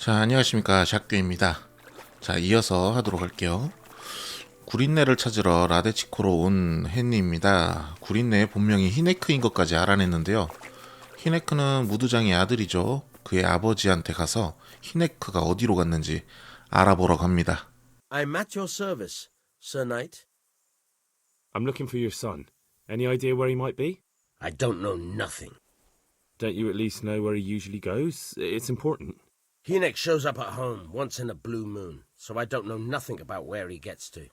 자, 안녕하십니까. 샥교입니다. 자, 이어서 하도록 할게요. 구린내를 찾으러 라데치코로 온 헨리입니다. 구린내의 본명이 히네크인 것까지 알아냈는데요. 히네크는 무드장의 아들이죠. 그의 아버지한테 가서 히네크가 어디로 갔는지 알아보러 갑니다. I'm at your service, Sir Knight. I'm looking for your son. Any idea where he might be? I don't know nothing. Don't you at least know where he usually goes? It's important. Hinek shows up at home once in a blue moon, so I don't know nothing about where he gets to.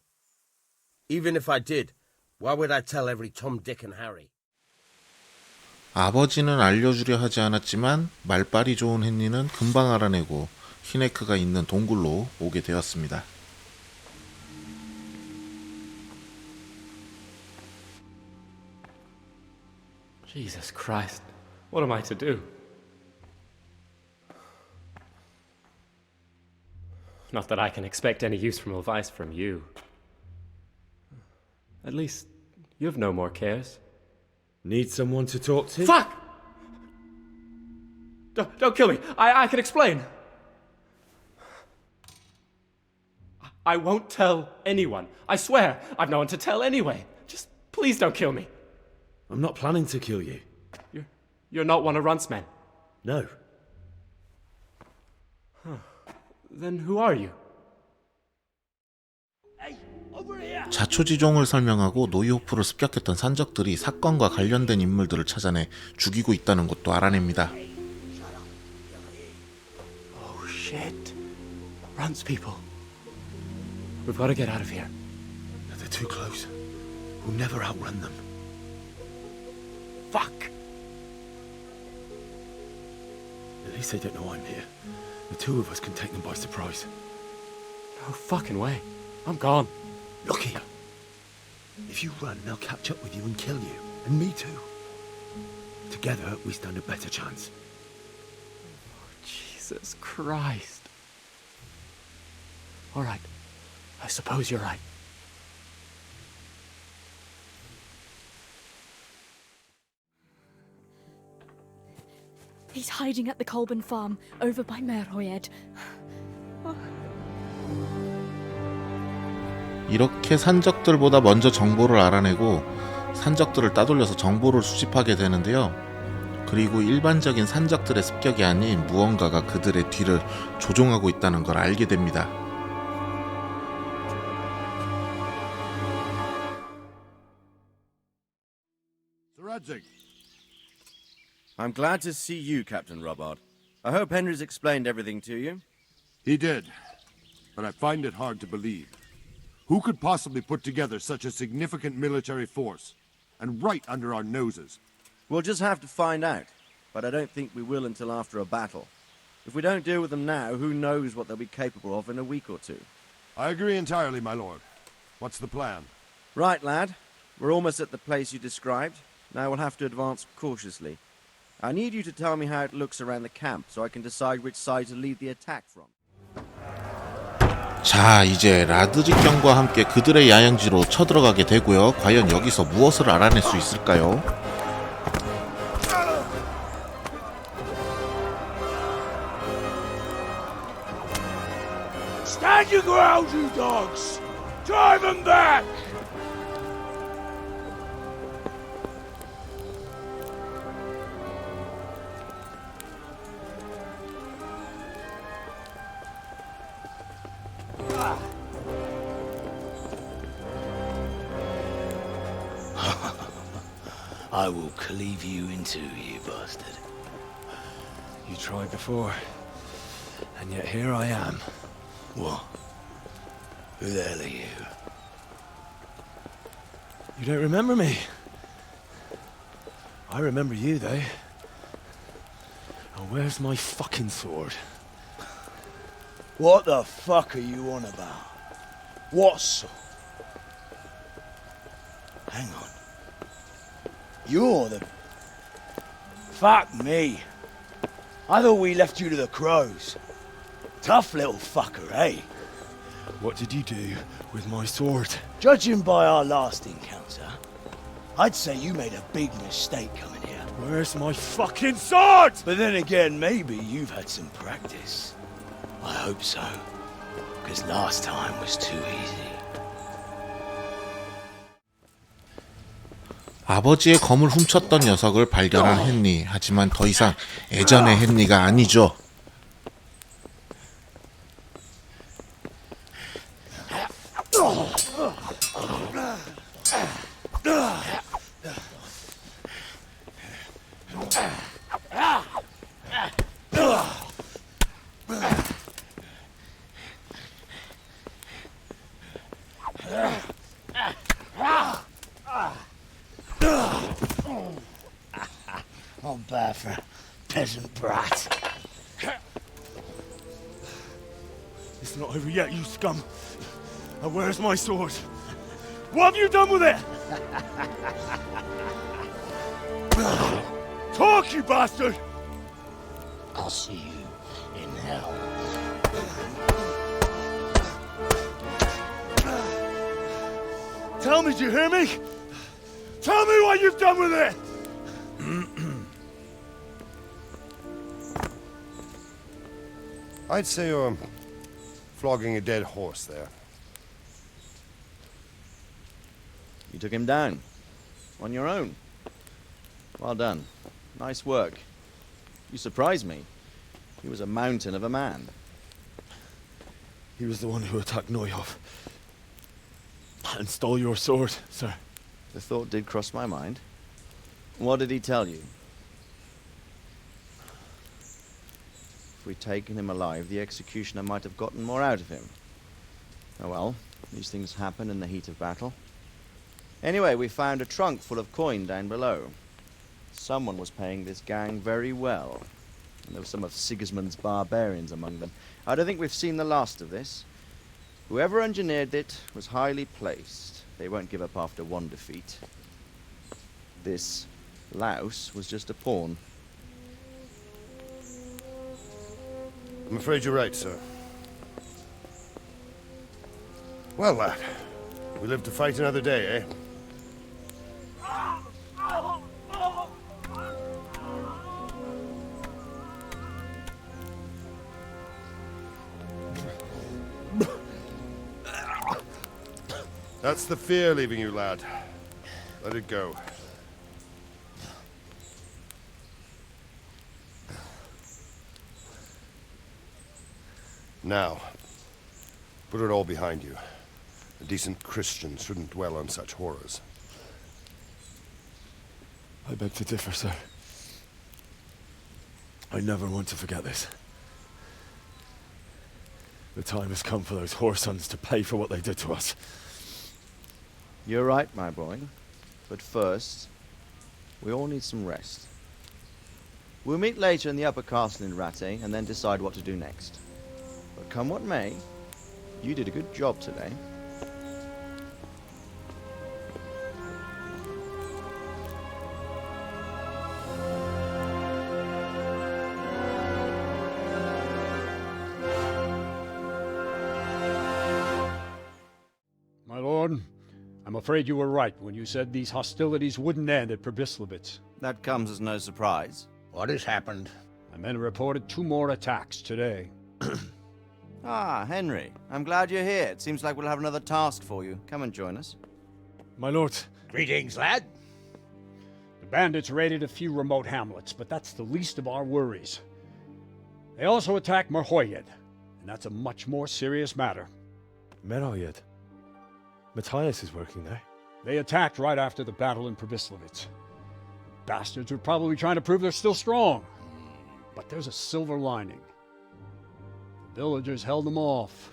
Even if I did, why would I tell every Tom, Dick and Harry? 아버지는 알려주려 하지 않았지만 말빨이 좋은 헨리는 금방 알아내고 히네크가 있는 동굴로 오게 되었습니다. Jesus Christ, what am I to do? Not that I can expect any useful advice from you. At least, you've no more cares. Need someone to talk to? Fuck! Don't kill me. I can explain. I won't tell anyone. I swear, I've no one to tell anyway. Just please don't kill me. I'm not planning to kill you. You're not one of Runt's men. No. Then who are you? 자초지종을 설명하고 노이호프를 습격했던 산적들이 사건과 관련된 인물들을 찾아내 죽이고 있다는 것도 알아냅니다. Oh shit. Runt's people. We've got to get out of here. They're too close. We'll never outrun them. Fuck! At least they don't know I'm here. The two of us can take them by surprise. No fucking way. I'm gone. Look here. If you run, they'll catch up with you and kill you. And me too. Together, we stand a better chance. Jesus Christ. All right. I suppose you're right. He's hiding at the Colburn farm, over by Merhoyed. 이렇게 산적들보다 먼저 정보를 알아내고 산적들을 따돌려서 정보를 수집하게 되는데요. 그리고 일반적인 산적들의 습격이 아닌 무언가가 그들의 뒤를 조종하고 있다는 걸 알게 됩니다. I'm glad to see you, Captain Robbart. I hope Henry's explained everything to you. He did, but I find it hard to believe. Who could possibly put together such a significant military force, and right under our noses? We'll just have to find out, but I don't think we will until after a battle. If we don't deal with them now, who knows what they'll be capable of in a week or two. I agree entirely, my lord. What's the plan? Right, lad. We're almost at the place you described. Now we'll have to advance cautiously. I need you to tell me how it looks around the camp so I can decide which side to lead the attack from. 자, 이제 라드 직경과 함께 그들의 야영지로 쳐들어가게 되고요. 과연 여기서 무엇을 알아낼 수 있을까요? Stand your ground, you dogs! Drive them back! I will cleave you in two, you bastard. You tried before, and yet here I am. What? Who the hell are you? You don't remember me? I remember you, though. Oh, where's my fucking sword? What the fuck are you on about? What sword? Hang on. You're the... Fuck me. I thought we left you to the crows. Tough little fucker, eh? What did you do with my sword? Judging by our last encounter, I'd say you made a big mistake coming here. Where's my fucking sword? But then again, maybe you've had some practice. I hope so. Because last time was too easy. 아버지의 검을 훔쳤던 녀석을 발견한 헨리. 하지만 더 이상 예전의 헨리가 아니죠. Not bad for a peasant brat. It's not over yet, you scum. Now where's my sword? What have you done with it? Talk, you bastard! I'll see you in hell. Tell me, do you hear me? Tell me what you've done with it! I'd say you're flogging a dead horse there. You took him down. On your own. Well done. Nice work. You surprised me. He was a mountain of a man. He was the one who attacked Noyov. And stole your sword, sir. The thought did cross my mind. What did he tell you? If we'd taken him alive, the executioner might have gotten more out of him. Oh well, these things happen in the heat of battle. Anyway, we found a trunk full of coin down below. Someone was paying this gang very well. And there were some of Sigismund's barbarians among them. I don't think we've seen the last of this. Whoever engineered it was highly placed. They won't give up after one defeat. This louse was just a pawn. I'm afraid you're right, sir. Well, lad, we live to fight another day, eh? That's the fear leaving you, lad. Let it go. Now, put it all behind you. A decent Christian shouldn't dwell on such horrors. I beg to differ, sir. I never want to forget this. The time has come for those whoresons to pay for what they did to us. You're right, my boy. But first, we all need some rest. We'll meet later in the upper castle in Rattay and then decide what to do next. But come what may, you did a good job today. My lord, I'm afraid you were right when you said these hostilities wouldn't end at Probislavitz. That comes as no surprise. What has happened? My men reported 2 more attacks today. Ah, Henry. I'm glad you're here. It seems like we'll have another task for you. Come and join us. My lord. Greetings, lad. The bandits raided a few remote hamlets, but that's the least of our worries. They also attacked Merhoyed, and that's a much more serious matter. Merhoyed. Matthias is working there. They attacked right after the battle in Probislavitz. Bastards were probably trying to prove they're still strong. But there's a silver lining. The villagers held them off,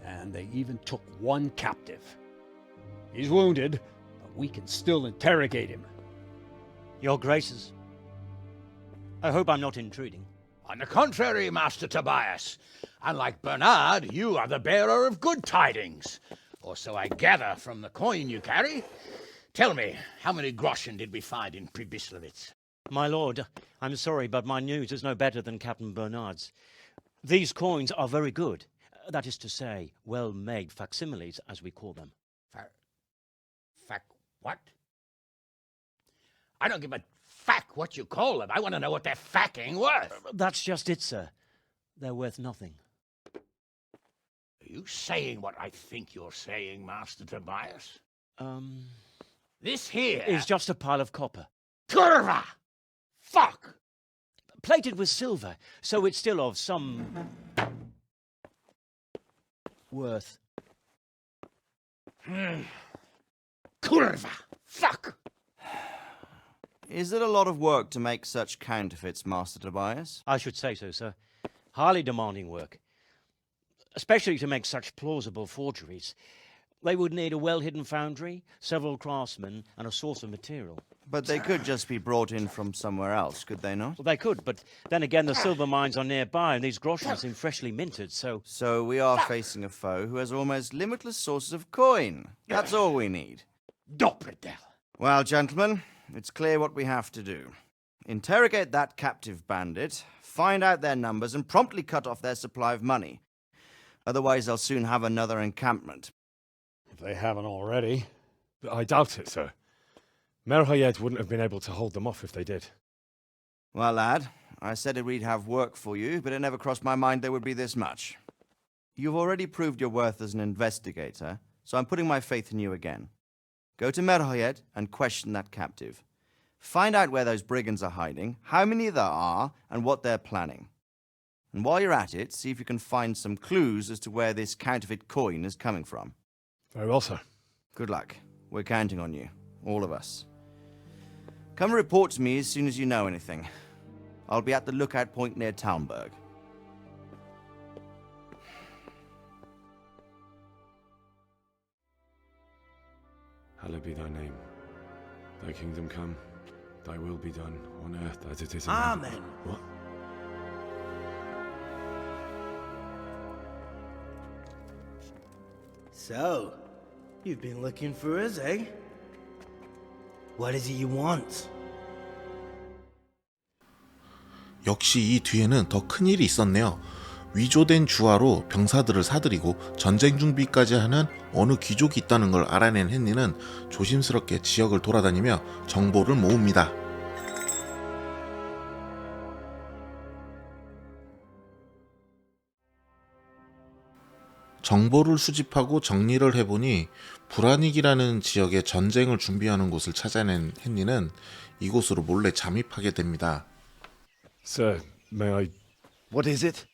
and they even took one captive. He's wounded, but we can still interrogate him. Your Graces, I hope I'm not intruding. On the contrary, Master Tobias. Unlike Bernard, you are the bearer of good tidings. Or so I gather from the coin you carry. Tell me, how many groschen did we find in Probislavitz? My lord, I'm sorry, but my news is no better than Captain Bernard's. These coins are very good. That is to say, well-made facsimiles, as we call them. What? I don't give a what you call them. I want to know what they're facking worth. That's just it, sir. They're worth nothing. you saying what I think you're saying, Master Tobias? This here Is just a pile of copper. Curva! Fuck! Plated with silver, so it's still of some worth. Curva! Fuck! Is it a lot of work to make such counterfeits, Master Tobias? I should say so, sir. Highly demanding work. Especially to make such plausible forgeries. They would need a well-hidden foundry, several craftsmen, and a source of material. But they could just be brought in from somewhere else, could they not? Well, they could, but then again, the silver mines are nearby, and these groschen seem freshly minted, so... So we are facing a foe who has almost limitless sources of coin. That's all we need. Doppelder. Well, gentlemen, it's clear what we have to do. Interrogate that captive bandit, find out their numbers, and promptly cut off their supply of money. Otherwise, they'll soon have another encampment. If they haven't already. I doubt it, sir. Merhayed wouldn't have been able to hold them off if they did. Well, lad, I said we'd have work for you, but it never crossed my mind there would be this much. You've already proved your worth as an investigator, so I'm putting my faith in you again. Go to Merhayed and question that captive. Find out where those brigands are hiding, how many there are, and what they're planning. And while you're at it, see if you can find some clues as to where this counterfeit coin is coming from. Very well, sir. Good luck. We're counting on you. All of us. Come report to me as soon as you know anything. I'll be at the lookout point near Talmberg. Hallowed be thy name. Thy kingdom come. Thy will be done on earth as it is in Amen. heaven. What? So, you've been looking for us, eh? What is it you want? 역시 이 뒤에는 더 큰일이 있었네요. 위조된 주화로 병사들을 사들이고 전쟁 준비까지 하는 어느 귀족이 있다는 걸 알아낸 헨리는 조심스럽게 지역을 돌아다니며 정보를 모읍니다. 정보를 수집하고 정리를 해보니 불안익이라는 지역에 전쟁을 준비하는 곳을 찾아낸 헨리는 이곳으로 몰래 잠입하게 됩니다. Sir, may I... What is it?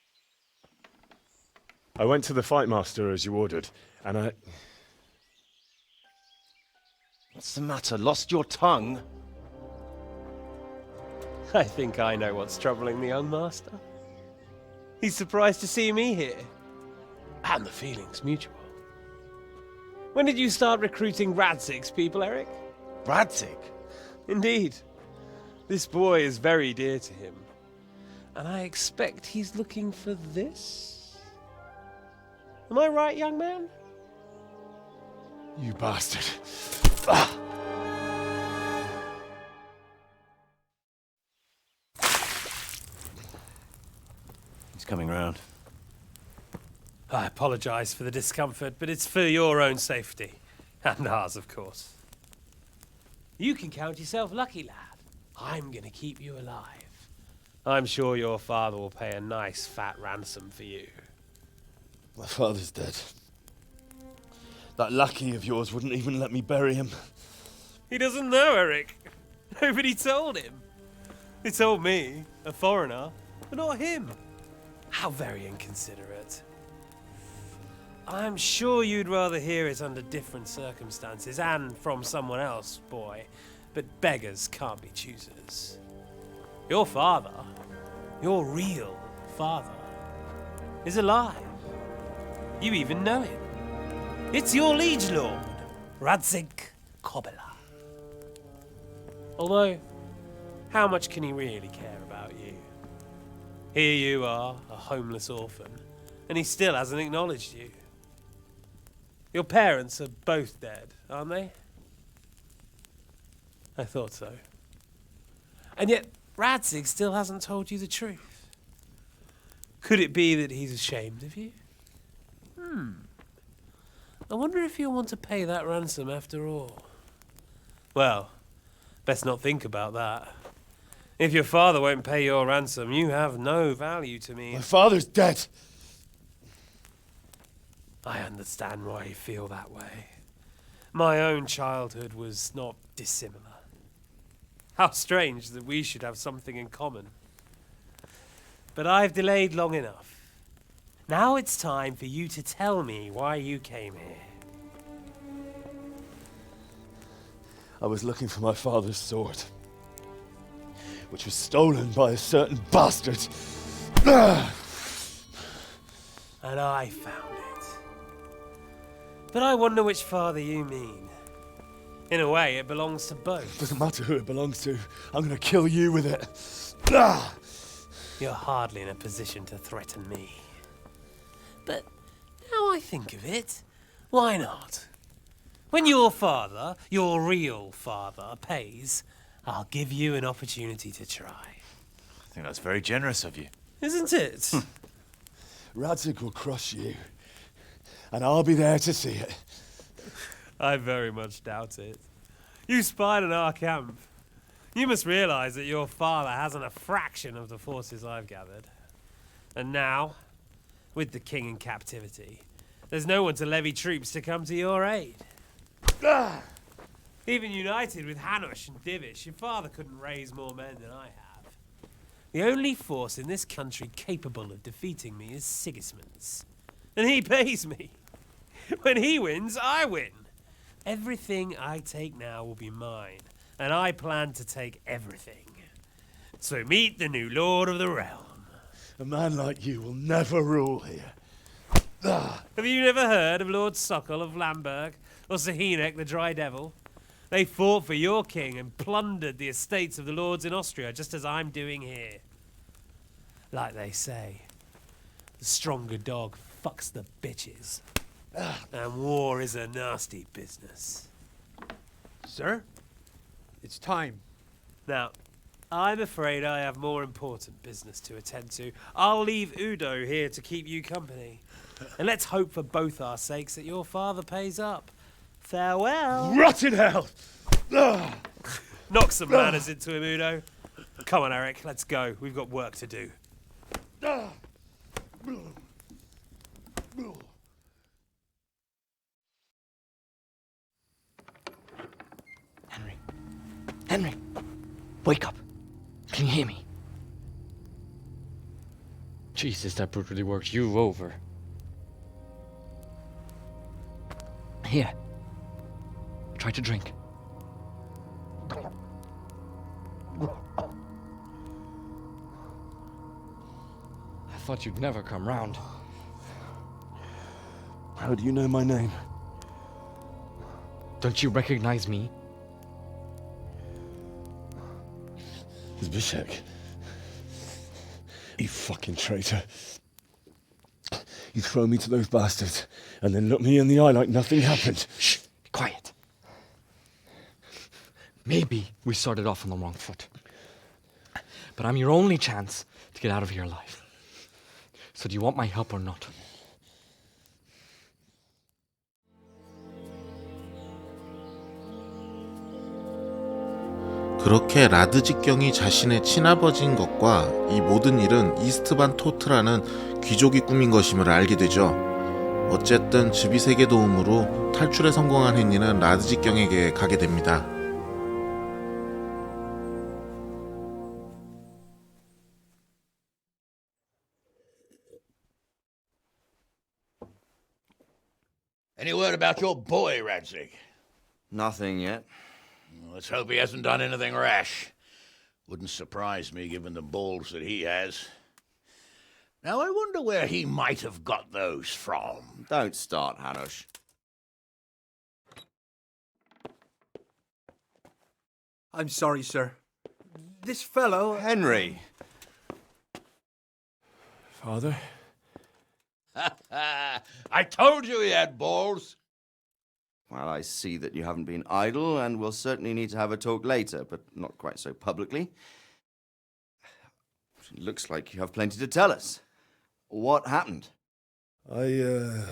I went to the fight master as you ordered, and I... What's the matter? Lost your tongue? I think I know what's troubling the young master. He's surprised to see me here. And the feeling's mutual. When did you start recruiting Radzig's people, Eric? Radzig? Indeed. This boy is very dear to him. And I expect he's looking for this? Am I right, young man? You bastard. He's coming round. I apologize for the discomfort, but it's for your own safety. And ours, of course. You can count yourself lucky, lad. I'm gonna keep you alive. I'm sure your father will pay a nice fat ransom for you. My father's dead. That lackey of yours wouldn't even let me bury him. He doesn't know, Eric. Nobody told him. He told me, a foreigner, but not him. How very inconsiderate. I'm sure you'd rather hear it under different circumstances and from someone else, boy. But beggars can't be choosers. Your father, your real father, is alive. You even know him. It's your liege lord, Radzig Kobyla. Although, how much can he really care about you? Here you are, a homeless orphan, and he still hasn't acknowledged you. Your parents are both dead, aren't they? I thought so. And yet, Radzig still hasn't told you the truth. Could it be that he's ashamed of you? I wonder if you'll want to pay that ransom after all. Well, best not think about that. If your father won't pay your ransom, you have no value to me. My father's dead! I understand why you feel that way. My own childhood was not dissimilar. How strange that we should have something in common. But I've delayed long enough. Now it's time for you to tell me why you came here. I was looking for my father's sword, which was stolen by a certain bastard. And I found it. But I wonder which father you mean. In a way, it belongs to both. Doesn't matter who it belongs to. I'm gonna kill you with it. You're hardly in a position to threaten me. But now I think of it, why not? When your father, your real father, pays, I'll give you an opportunity to try. I think that's very generous of you. Isn't it? Radzig will crush you, and I'll be there to see it. I very much doubt it. You spied on our camp. You must realize that your father hasn't a fraction of the forces I've gathered. And now, with the king in captivity, there's no one to levy troops to come to your aid. Even united with Hanush and Divish, your father couldn't raise more men than I have. The only force in this country capable of defeating me is Sigismund's. And he pays me. When he wins, I win. Everything I take now will be mine, and I plan to take everything. So meet the new Lord of the Realm. A man like you will never rule here. Have you never heard of Lord Sokol of Lamberg, or Sahinek the Dry Devil? They fought for your king and plundered the estates of the lords in Austria, just as I'm doing here. Like they say, the stronger dog fucks the bitches. And war is a nasty business. Sir, it's time. Now, I'm afraid I have more important business to attend to. I'll leave Udo here to keep you company. And let's hope for both our sakes that your father pays up. Farewell. Rot in hell! Knock some manners into him, Udo. Come on, Eric, let's go. We've got work to do. Henry, wake up. Can you hear me? Jesus, that brutally worked you over. Here. Try to drink. I thought you'd never come round. How do you know my name? Don't you recognize me? Zbyszek. You fucking traitor. You throw me to those bastards and then look me in the eye like nothing happened. Shh, be quiet. Maybe we started off on the wrong foot. But I'm your only chance to get out of here alive. So do you want my help or not? 그렇게 라드 직경이 자신의 친아버지인 것과 이 모든 일은 이스트반 토트라는 귀족이 꾸민 것임을 알게 되죠. 어쨌든 즈비색의 도움으로 탈출에 성공한 헨리는 라드 직경에게 가게 됩니다. Any word about your boy, Radzig? Nothing yet. Let's hope he hasn't done anything rash. Wouldn't surprise me given the balls that he has. Now I wonder where he might have got those from. Don't start, Hanush. I'm sorry, sir. This fellow... Henry! Father? I told you he had balls. Well, I see that you haven't been idle, and we'll certainly need to have a talk later, but not quite so publicly. It looks like you have plenty to tell us. What happened? I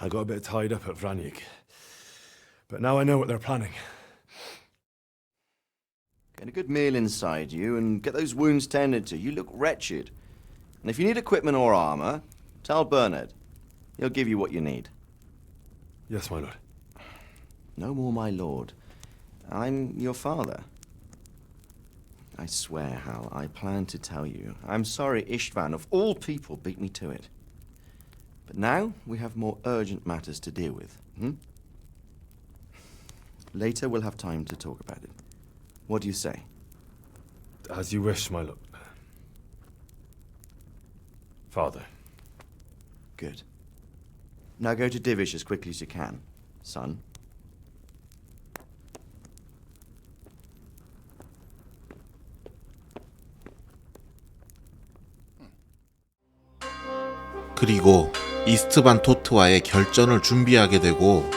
got a bit tied up at Vranyig. But now I know what they're planning. Get a good meal inside you and get those wounds tended to. You look wretched. And if you need equipment or armor, tell Bernard. He'll give you what you need. Yes, my lord. No more, my lord. I'm your father. I swear, Hal, I plan to tell you. I'm sorry Istvan, of all people, beat me to it. But now we have more urgent matters to deal with. Later we'll have time to talk about it. What do you say? As you wish, my lord. Father. Good. Now go to Divish as quickly as you can, son. 그리고 이스트반 토트와의 결전을 준비하게 되고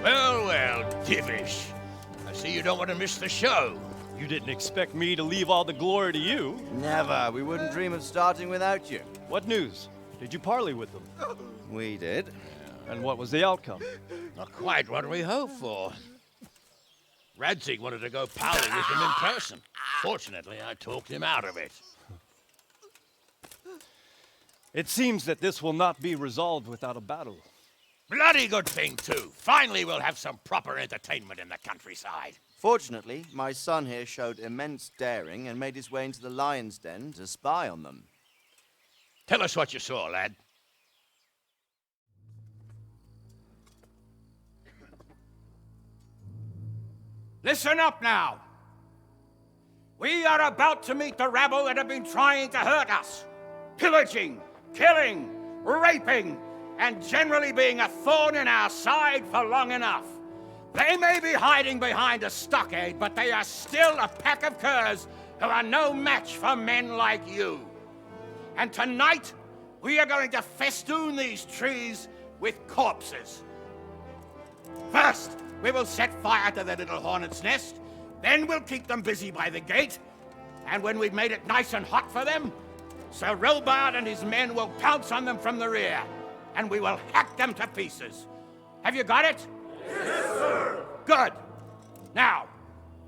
Well, well, Divish. I see you don't want to miss the show. You didn't expect me to leave all the glory to you. Never. We wouldn't dream of starting without you. What news? Did you parley with them? We did. And what was the outcome? Not quite what we hoped for. Radzig wanted to go parley with him in person. Fortunately, I talked him out of it. It seems that this will not be resolved without a battle. Bloody good thing, too. Finally, we'll have some proper entertainment in the countryside. Fortunately, my son here showed immense daring and made his way into the lion's den to spy on them. Tell us what you saw, lad. Listen up now. We are about to meet the rabble that have been trying to hurt us. Pillaging, killing, raping, and generally being a thorn in our side for long enough. They may be hiding behind a stockade, but they are still a pack of curs who are no match for men like you. And tonight, we are going to festoon these trees with corpses. First, we will set fire to their little hornet's nest. Then we'll keep them busy by the gate. And when we've made it nice and hot for them, Sir Robard and his men will pounce on them from the rear. And we will hack them to pieces. Have you got it? Yes, sir! Good. Now,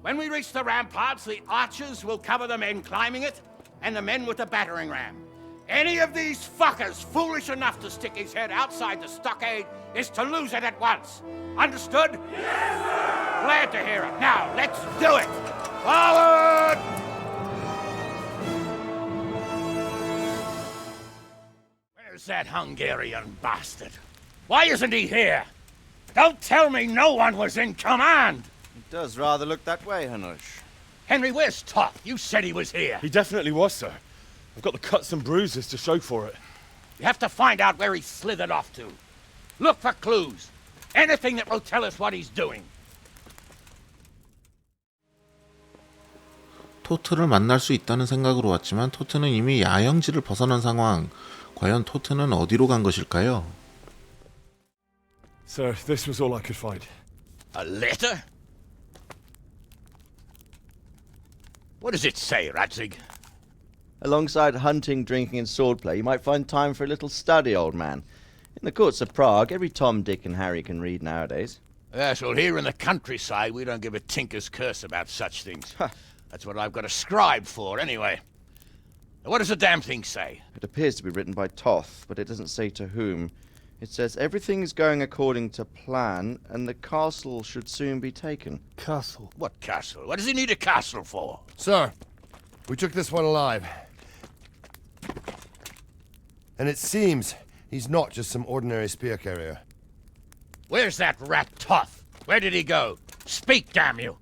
when we reach the ramparts, the archers will cover the men climbing it, and the men with the battering ram. Any of these fuckers foolish enough to stick his head outside the stockade is to lose it at once. Understood? Yes, sir! Glad to hear it. Now, let's do it! Forward! Where's that Hungarian bastard? Why isn't he here? Don't tell me no one was in command! It does rather look that way, Hanush. Henry, where's Toth? You said he was here. He definitely was, sir. I've got the cuts and bruises to show for it. You have to find out where he slithered off to. Look for clues. Anything that will tell us what he's doing. 토트를 만날 수 있다는 생각으로 왔지만 토트는 이미 야영지를 벗어난 상황. 과연 토트는 어디로 간 것일까요? Sir, this was all I could find. A letter? What does it say, Radzig? Alongside hunting, drinking, and swordplay, you might find time for a little study, old man. In the courts of Prague, every Tom, Dick, and Harry can read nowadays. Yes, well, here in the countryside, we don't give a tinker's curse about such things. That's what I've got a scribe for, anyway. What does the damn thing say? It appears to be written by Toth, but it doesn't say to whom. It says everything's going according to plan, and the castle should soon be taken. Castle? What castle? What does he need a castle for? Sir, we took this one alive. And it seems he's not just some ordinary spear carrier. Where's that rat Toth? Where did he go? Speak, damn you!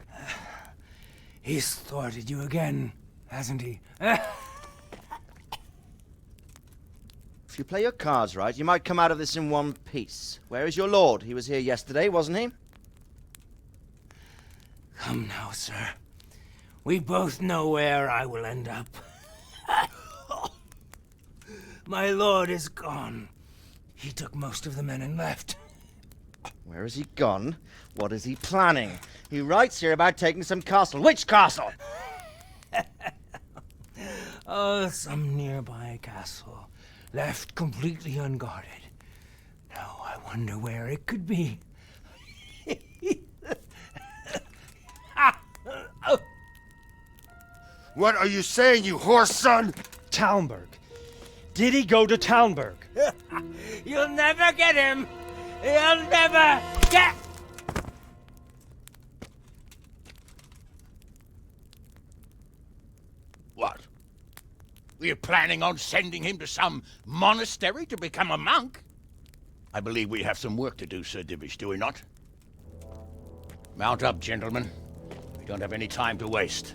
He's thwarted you again, hasn't he? If you play your cards right, you might come out of this in one piece. Where is your lord? He was here yesterday, wasn't he? Come now, sir. We both know where I will end up. My lord is gone. He took most of the men and left. Where has he gone? What is he planning? He writes here about taking some castle. Which castle? Oh, some nearby castle. Left completely unguarded. Now I wonder where it could be. What are you saying, you horse son? Talmberg. Did he go to Talmberg? You'll never get him! You'll never get... What? Were you planning on sending him to some monastery to become a monk? I believe we have some work to do, Sir Divish, do we not? Mount up, gentlemen. We don't have any time to waste.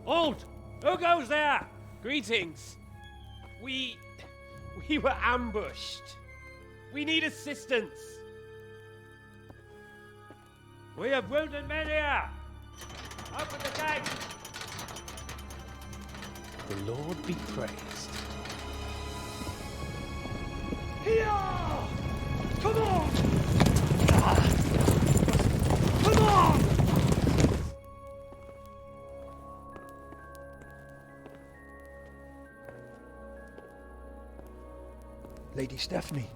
Halt! Who goes there? Greetings. We were ambushed. We need assistance. We have wounded men here. Open the gate. The Lord be praised. Here! Come on! Come on! Lady Stephanie,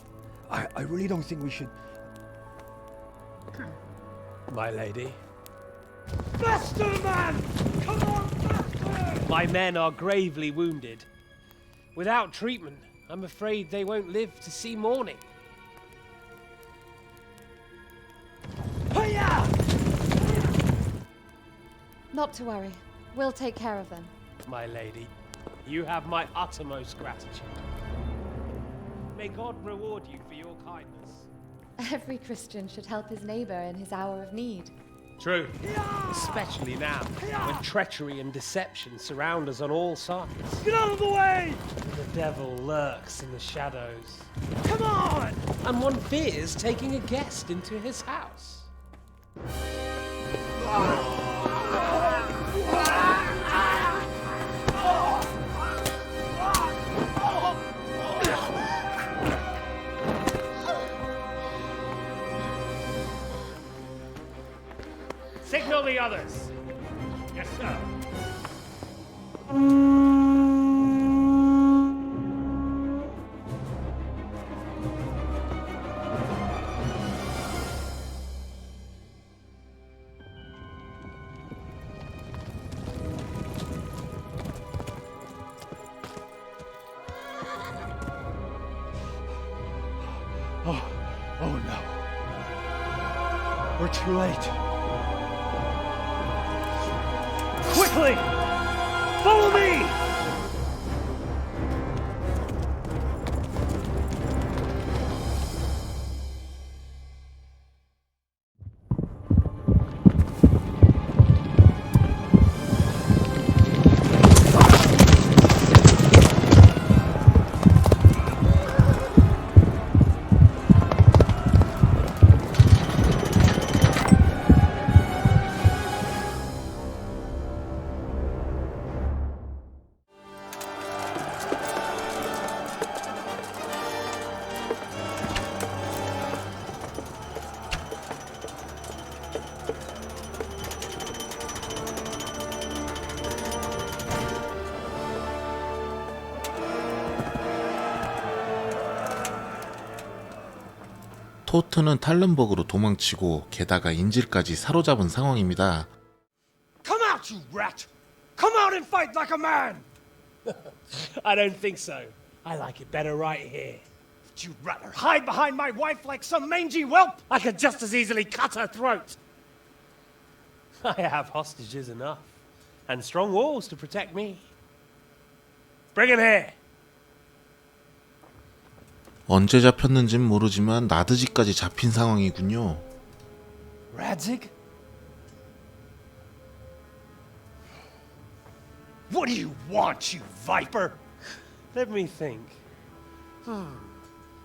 I really don't think we should... My lady. Faster, man! Come on, faster! My men are gravely wounded. Without treatment, I'm afraid they won't live to see morning. Not to worry. We'll take care of them. My lady, you have my uttermost gratitude. May God reward you for your kindness. Every Christian should help his neighbor in his hour of need. True. Especially now, when treachery and deception surround us on all sides. Get out of the way! The devil lurks in the shadows. Come on! And one fears taking a guest into his house. Signal the others. Yes, sir. Oh no. We're too late. Quickly! Follow me! 토트는 탈른버그로 도망치고 게다가 인질까지 사로잡은 상황입니다. Come out, you rat! Come out and fight like a man! I don't think so. I like it better right here. Would you rather hide behind my wife like some mangy whelp? I could just as easily cut her throat. I have hostages enough, and strong walls to protect me. Bring him here. 언제 잡혔는진 모르지만 나드지까지 잡힌 상황이군요. Radzig? What do you want, you viper? Let me think.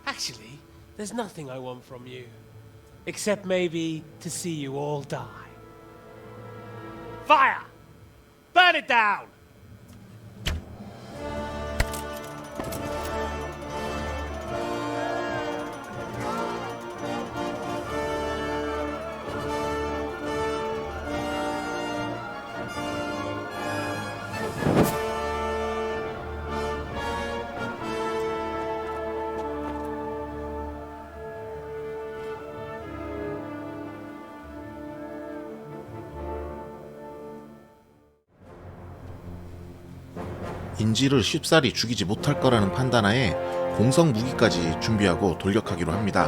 Actually, there's nothing I want from you. Except maybe to see you all die. Fire! Burn it down! 인질을 쉽사리 죽이지 못할 거라는 판단하에 공성 무기까지 준비하고 돌격하기로 합니다.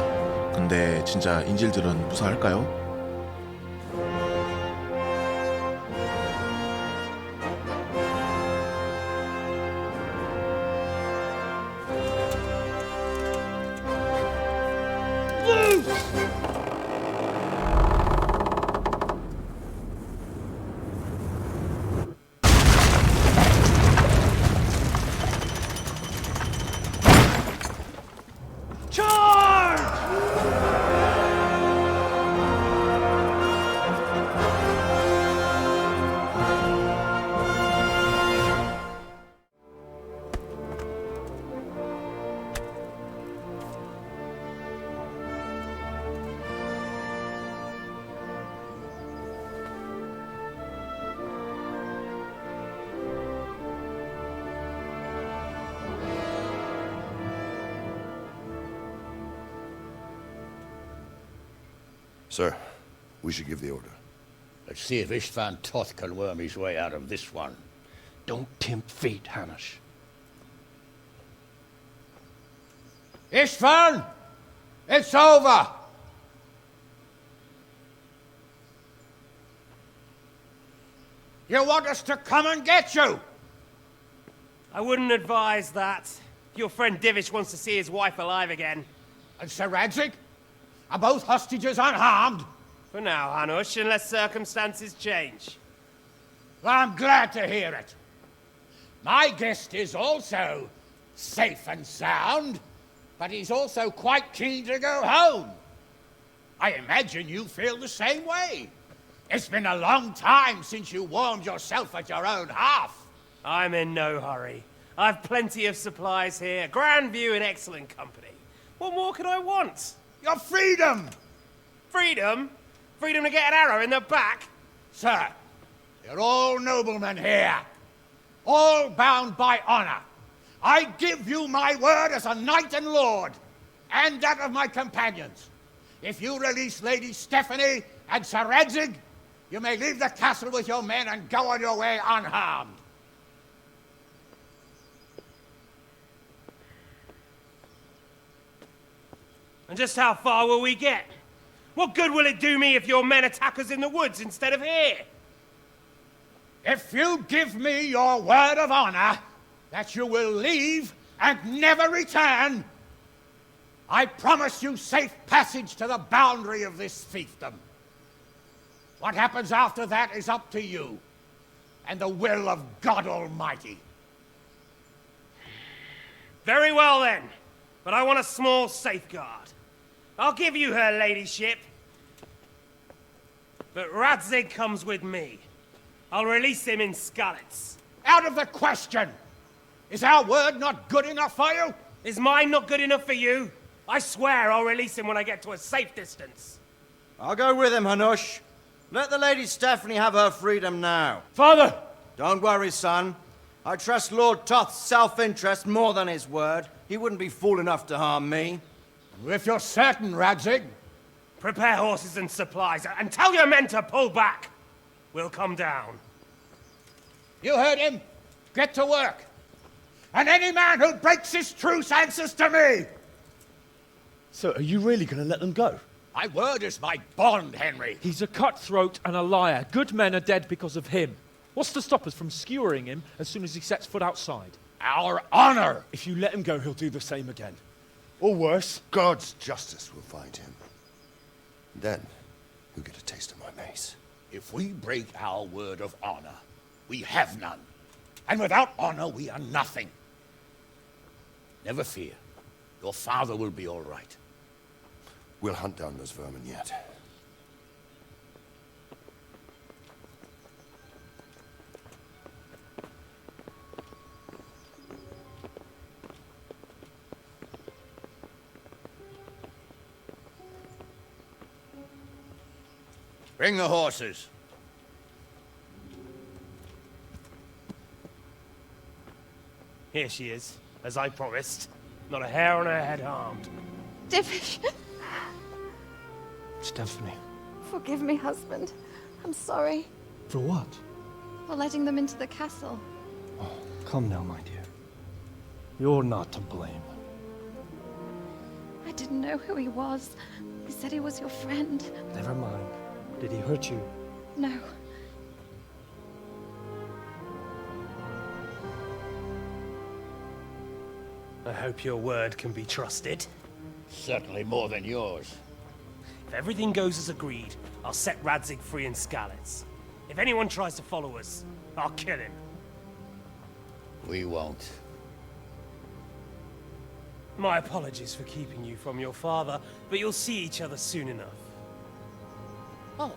근데 진짜 인질들은 무사할까요? Sir, we should give the order. Let's see if Istvan Toth can worm his way out of this one. Don't tempt fate, Hanish. Istvan! It's over! You want us to come and get you? I wouldn't advise that. Your friend Divish wants to see his wife alive again. And Sir Radzig? Are both hostages unharmed? For now, Hanush, unless circumstances change. Well, I'm glad to hear it. My guest is also safe and sound, but he's also quite keen to go home. I imagine you feel the same way. It's been a long time since you warmed yourself at your own hearth. I'm in no hurry. I've plenty of supplies here, grand view and excellent company. What more could I want? Your freedom! Freedom? Freedom to get an arrow in the back? Sir, you're all noblemen here. All bound by honor. I give you my word as a knight and lord, and that of my companions. If you release Lady Stephanie and Sir Radzig, you may leave the castle with your men and go on your way unharmed. And just how far will we get? What good will it do me if your men attack us in the woods instead of here? If you give me your word of honor that you will leave and never return, I promise you safe passage to the boundary of this fiefdom. What happens after that is up to you and the will of God Almighty. Very well then, but I want a small safeguard. I'll give you her ladyship, but Radzig comes with me. I'll release him in Skalitz. Out of the question! Is our word not good enough for you? Is mine not good enough for you? I swear I'll release him when I get to a safe distance. I'll go with him, Hanush. Let the Lady Stephanie have her freedom now. Father! Don't worry, son. I trust Lord Toth's self-interest more than his word. He wouldn't be fool enough to harm me. If you're certain, Radzig, Prepare horses and supplies, and tell your men to pull back. We'll come down. You heard him. Get to work. And any man who breaks this truce answers to me. So, are you really going to let them go? My word is my bond, Henry. He's a cutthroat and a liar. Good men are dead because of him. What's to stop us from skewering him as soon as he sets foot outside? Our honor. If you let him go, he'll do the same again. Or worse. God's justice will find him. Then, you'll get a taste of my mace. If we break our word of honor, we have none. And without honor, we are nothing. Never fear. Your father will be all right. We'll hunt down those vermin yet. Bring the horses. Here she is, as I promised. Not a hair on her head harmed. Divish, Stephanie. forgive me, husband. I'm sorry For what? for letting them into the castle. Come now, my dear. You're not to blame. I didn't know who he was. He said he was your friend. Never mind. Did he hurt you? No. I hope your word can be trusted. Certainly more than yours. If everything goes as agreed, I'll set Radzig free in Skalitz. If anyone tries to follow us, I'll kill him. We won't. My apologies for keeping you from your father, but you'll see each other soon enough. Oh,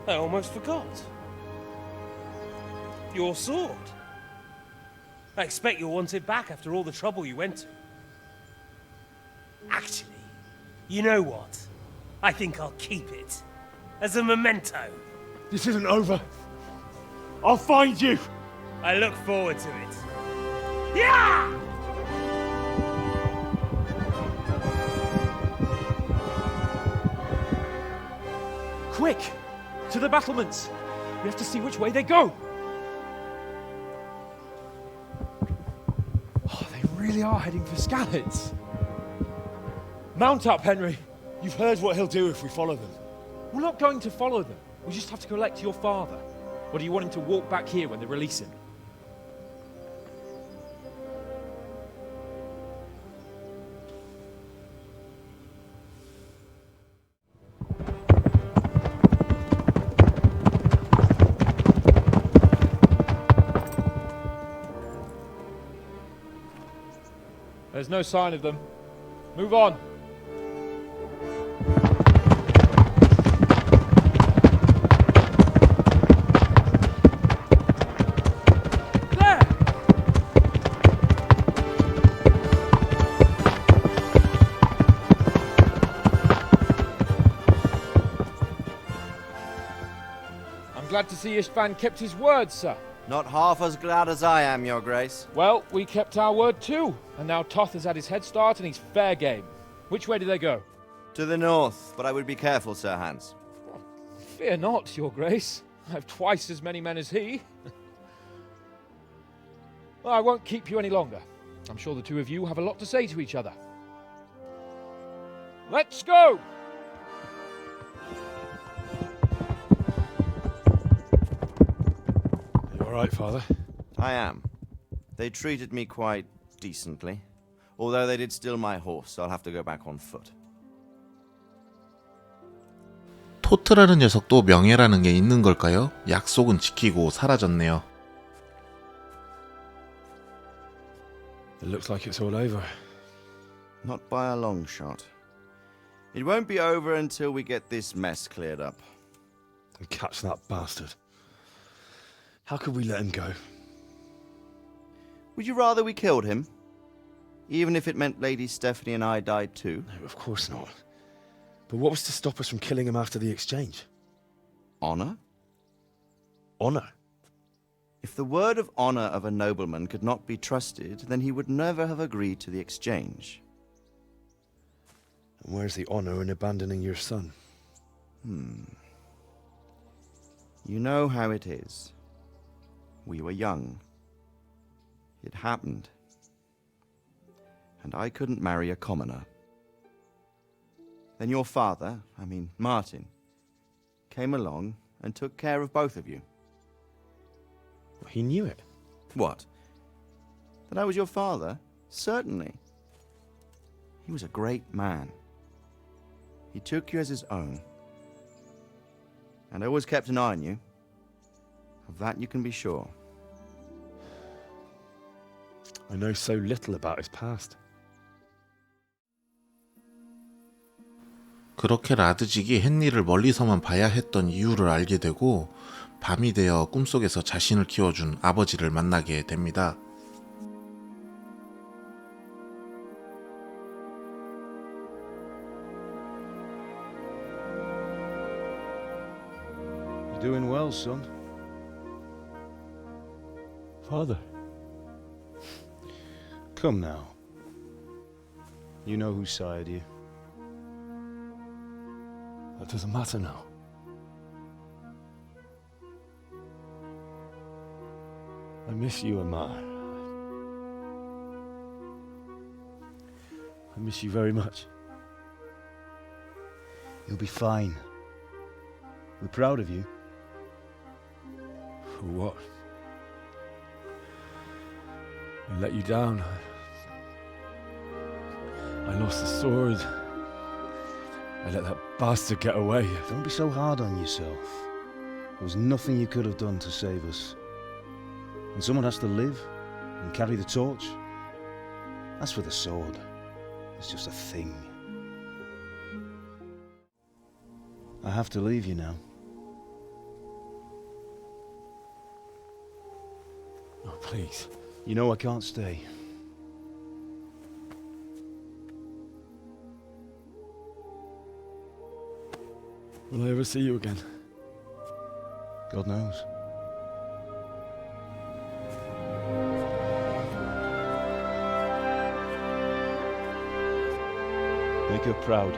I almost forgot. Your sword. I expect you'll want it back after all the trouble you went to. Actually, you know what? I think I'll keep it. As a memento. This isn't over. I'll find you. I look forward to it. Yeah! Quick! To the battlements! We have to see which way they go! Oh, they really are heading for Skalitz. Mount up, Henry. You've heard what he'll do if we follow them. We're not going to follow them. We just have to collect your father. Or do you want him to walk back here when they release him? There's no sign of them. Move on. I'm glad to see Istvan kept his word, sir. Not half as glad as I am, Your Grace. Well, we kept our word too. And now Toth has had his head start and he's fair game. Which way do they go? To the north, but I would be careful, Sir Hans. Fear not, Your Grace. I have twice as many men as he. Well, I won't keep you any longer. I'm sure the two of you have a lot to say to each other. Let's go! You all right, Father? I am. They treated me quite decently. Although they did steal my horse, so I'll have to go back on foot. 토트라는 녀석도 명예라는 게 있는 걸까요? 약속은 지키고 사라졌네요. It looks like it's all over. Not by a long shot. It won't be over until we get this mess cleared up. And catch that bastard. How could we let him go? Would you rather we killed him? Even if it meant Lady Stephanie and I died too? No, of course not. But what was to stop us from killing him after the exchange? Honor? Honor? If the word of honor of a nobleman could not be trusted, then he would never have agreed to the exchange. And where's the honor in abandoning your son? You know how it is. We were young. It happened. And I couldn't marry a commoner. Then your father, Martin, came along and took care of both of you. He knew it. What? That I was your father? Certainly. He was a great man. He took you as his own. And always kept an eye on you. Of that you can be sure. I know so little about his past. 그렇게 라드직이 헨리를 멀리서만 봐야 했던 이유를 알게 되고 밤이 되어 꿈속에서 자신을 키워준 아버지를 만나게 됩니다. You're doing well, son. Father. Come now. You know who sired you. That doesn't matter now. I miss you, Amar. I miss you very much. You'll be fine. We're proud of you. For what? I let you down. I lost the sword. I let that bastard get away. Don't be so hard on yourself. There was nothing you could have done to save us. And someone has to live and carry the torch. As for the sword, it's just a thing. I have to leave you now. Oh, please. You know I can't stay. Will I ever see you again? God knows. Make her proud.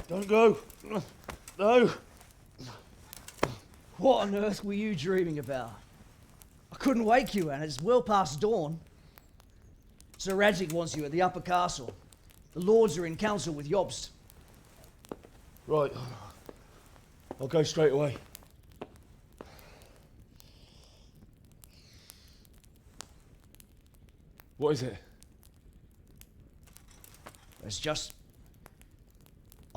Don't go. Don't go. No. What on earth were you dreaming about? I couldn't wake you, and it's well past dawn. Sir Radzig wants you at the upper castle. The lords are in council with Jobst. Right. I'll go straight away. What is it? It's just...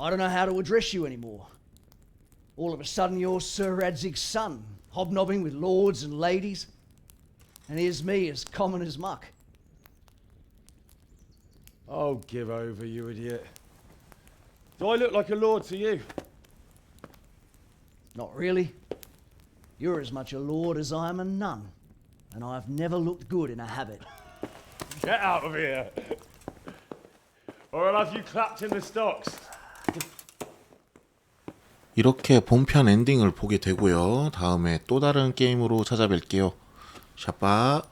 I don't know how to address you anymore. All of a sudden you're Sir Radzig's son, hobnobbing with lords and ladies. And here's me, as common as muck. Oh, give over, you idiot. Do I look like a lord to you? Not really. You're as much a lord as I am a nun. And I've never looked good in a habit. Get out of here! Or I'll have you clapped in the stocks. 이렇게 본편 엔딩을 보게 되고요. 다음에 또 다른 게임으로 찾아뵐게요. 샤빠.